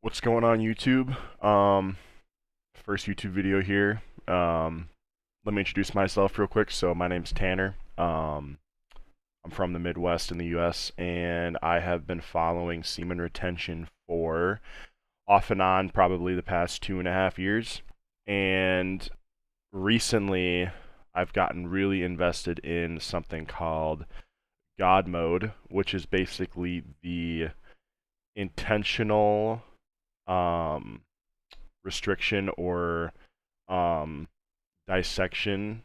What's going on YouTube? First YouTube video here. Let me introduce myself real quick. So my name's Tanner. I'm from the Midwest in the US, and I have been following semen retention for off and on probably the past 2.5 years. And recently I've gotten really invested in something called God mode, which is basically the intentional um, restriction or um, dissection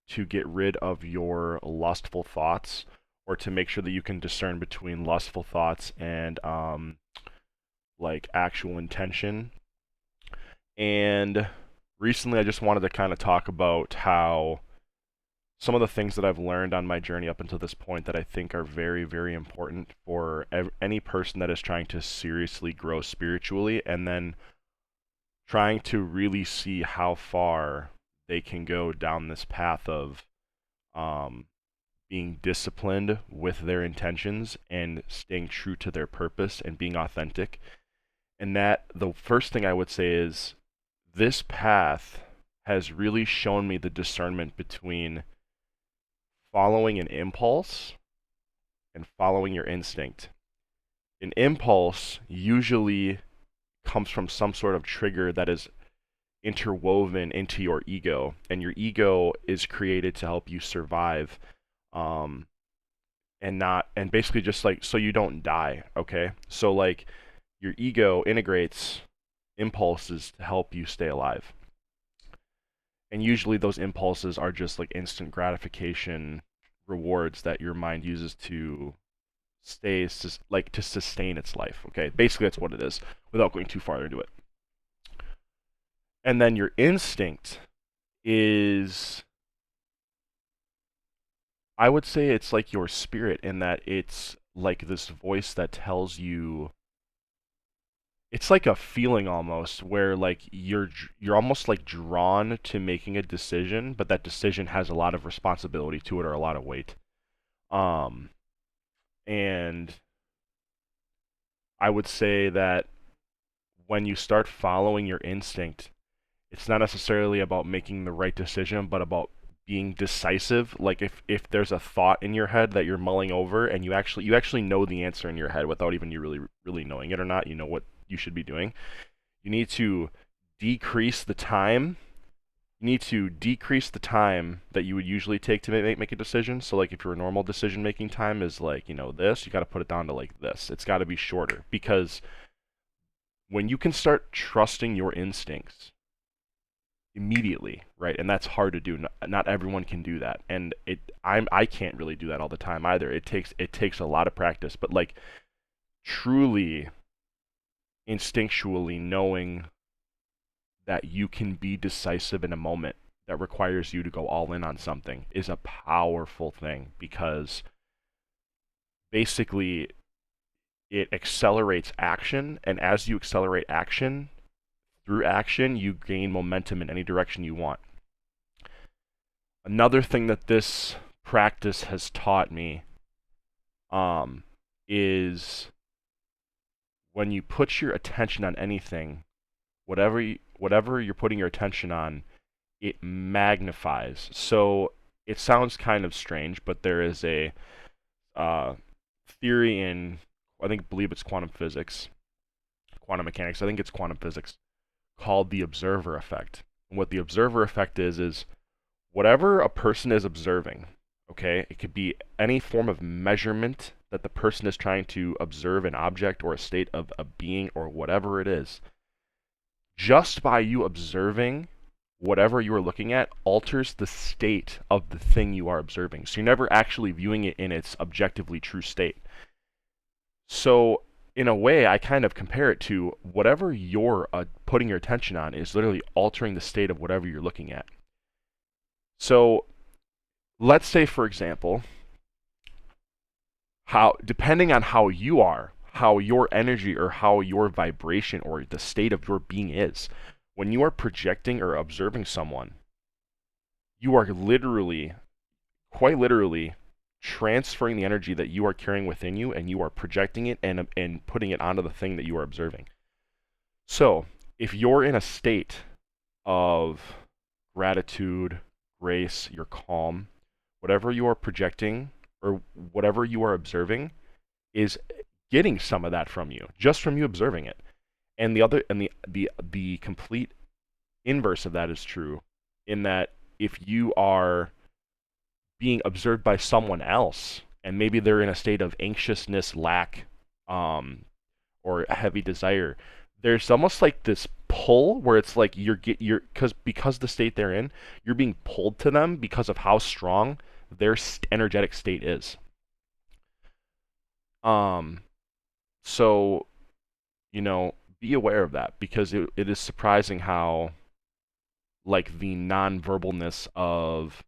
to get rid of your lustful thoughts, or to make sure that you can discern between lustful thoughts and like actual intention. And recently I just wanted to kind of talk about how some of the things that I've learned on my journey up until this point that I think are very, very important for any person that is trying to seriously grow spiritually, and then trying to really see how far they can go down this path of um, being disciplined with their intentions and staying true to their purpose and being authentic. And that the first thing I would say is this path has really shown me the discernment between following an impulse and following your instinct. An impulse usually comes from some sort of trigger that is interwoven into your ego, and your ego is created to help you survive, um, and basically just like so you don't die. Okay, so like your ego integrates impulses to help you stay alive, and usually those impulses are just like instant gratification rewards that your mind uses to like to sustain its life. Okay, basically that's what it is without going too far into it. And then your instinct is, I would say it's like your spirit, in that it's like this voice that tells you, it's like a feeling almost, where like you're almost like drawn to making a decision, but that decision has a lot of responsibility to it, or a lot of weight. Um and I would say that when you start following your instinct, it's not necessarily about making the right decision, but about being decisive. Like if there's a thought in your head that you're mulling over, and you actually know the answer in your head without even you really knowing it or not, you know what you should be doing. You need to decrease the time. You need to decrease the time that you would usually take to make a decision. So like if your normal decision making time is like, this, you got to put it down to like this. It's got to be shorter, because when you can start trusting your instincts immediately, right? And that's hard to do. Not everyone can do that, and I can't really do that all the time either. It takes a lot of practice, but like truly instinctually knowing that you can be decisive in a moment that requires you to go all in on something is a powerful thing, because basically it accelerates action, and as you accelerate action, through action you gain momentum in any direction you want. Another thing that this practice has taught me is when you put your attention on anything, whatever you're putting your attention on, it magnifies. So it sounds kind of strange, but there is a uh, theory in, believe it's quantum physics, quantum mechanics. I think it's quantum physics, called the observer effect. And what the observer effect is whatever a person is observing, okay, it could be any form of measurement that the person is trying to observe, an object or a state of a being or whatever it is. Just by you observing whatever you are looking at alters the state of the thing you are observing. So you're never actually viewing it in its objectively true state. So in a way, I kind of compare it to whatever you're putting your attention on is literally altering the state of whatever you're looking at. So let's say, for example, how, depending on how you are, how your energy or how your vibration or the state of your being is, when you are projecting or observing someone, you are literally, quite literally, transferring the energy that you are carrying within you, and you are projecting it and putting it onto the thing that you are observing. So, if you're in a state of gratitude, grace, you're calm, whatever you are projecting or whatever you are observing is getting some of that from you, just from you observing it. And the complete inverse of that is true in that if you are being observed by someone else and maybe they're in a state of anxiousness, lack, um, or a heavy desire, there's almost like this pull where it's like you're because the state they're in, you're being pulled to them because of how strong their energetic state is. Um, so be aware of that because it is surprising how like the non-verbalness of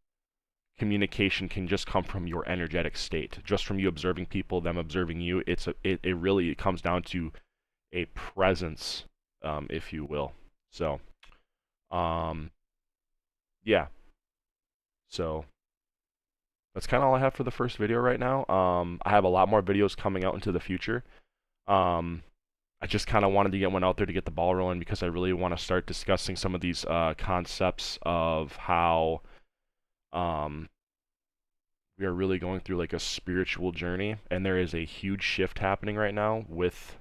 communication can just come from your energetic state, just from you observing people, them observing you. It really comes down to a presence, if you will. So, um, yeah. So that's kind of all I have for the first video right now. I have a lot more videos coming out into the future. Um, I just kind of wanted to get one out there to get the ball rolling because I really want to start discussing some of these concepts of how um, we are really going through like a spiritual journey, and there is a huge shift happening right now with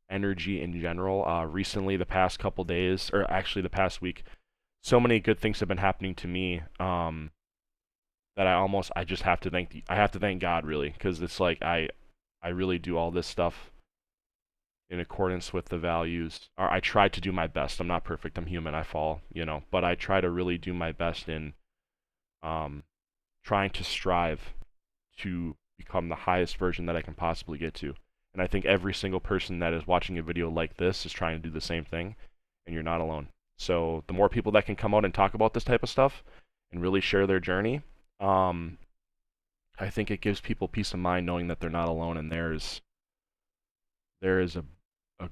energy in general. Recently, the past couple days, or actually the past week, so many good things have been happening to me that I just have to thank God really, because it's like I really do all this stuff in accordance with the values. Or I try to do my best. I'm not perfect. I'm human. I fall, but I try to really do my best in um, trying to strive to become the highest version that I can possibly get to. And I think every single person that is watching a video like this is trying to do the same thing, and you're not alone. So the more people that can come out and talk about this type of stuff and really share their journey, I think it gives people peace of mind knowing that they're not alone and there is a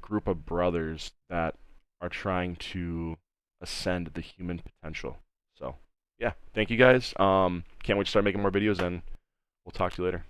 group of brothers that are trying to ascend the human potential. So yeah, thank you guys. Can't wait to start making more videos, and we'll talk to you later.